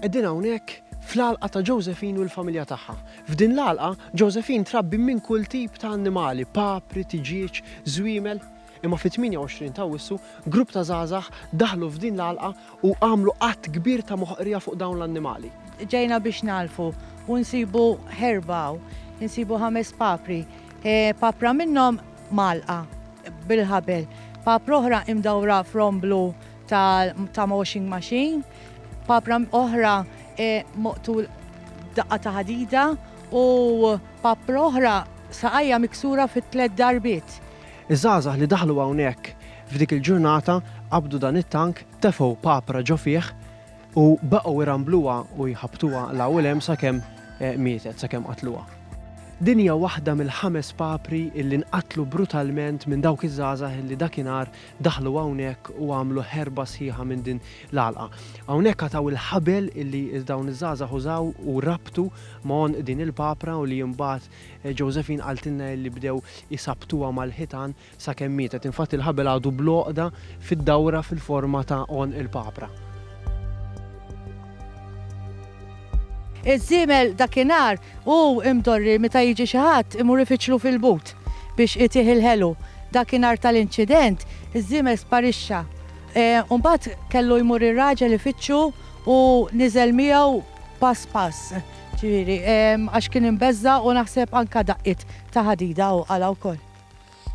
Qegħdin hawnhekk fl-għalqa ta' Josephine u l-familja tagħha. F'din l-għalqa Josephine trabbi minn kull tip ta' annimali, papri, tiġiġ, żwiemel. Imma fit-28 ta' Awwissu grupp ta' żgħażagħ daħlu f'din l-għalqa u għamlu qatt kbir ta' moħqrija fuq dawn l-annimali. Ġejna biex nalfu u nsibu herbaw, nsibu 5 papri. Papra minnhom malqa bil-ħabel. Papra oħra imdawra fromblu ta' washing machine. Papra oħra moqtul daqqa ta' ħadida u papra oħra saqajja miksura fit-3 darbiet. Iż-żgħażagħ li daħlu hawnhekk f'dik il-ġurnata qabdu dan it-tank, tefgħu papra ġo fih u baqgħu irambluha u jħabbtuha l-ewwel hemm sakemm mietet, sakemm qatluha. Din hija waħda mill-5 papri illi nqatlu brutalment minn dawk iż-żgħażagħ illi dakinhar daħlu hawnhekk u għamlu ħerba sħiħa minn din l-għalqa. Hawnhekk ataw il-ħabel illi dawn iż-żgħażagħ użaw u rabtu mon din il-papra u li mbagħad Josephine qaltilna li bdew isabtuha mal-ħitan sakemm mietet. Infatti il-ħabel għadu bloqda fid-dawra fil-forma ta' on il-papra. Iż-żiemel dakinhar u imdorri meta jiġi xi ħadd imur ifittxlu fil-but biex itih il-ħelu. Dakinhar tal-inċident iż-żiemel sparixxa. Mbagħad kellu jmur ir-raġel ifittxu u niżel miegħu pass pass. Ġifieri għax kien imbeżza u naħseb anke daqqit ta' ħadida u qala wkoll.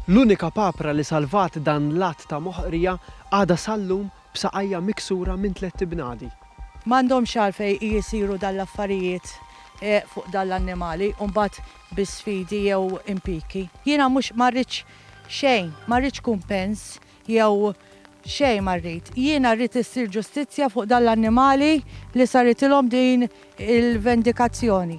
L-unika papra li salvat dan l-att ta' moħqrija għadha sal-lum b'saqajja miksura minn 3 bnadi. M'għandhomx għalfejn jisiru dal-affarijiet fuq dal-annimali u mbagħad bi-sfidi jew impiki. Jiena mhux ma rridx xejn, ma rridx kumpens jew xejn ma rrid. Jiena rrid issir ġustizzja fuq dal-annimali li saritilhom din il-vendikazzjoni.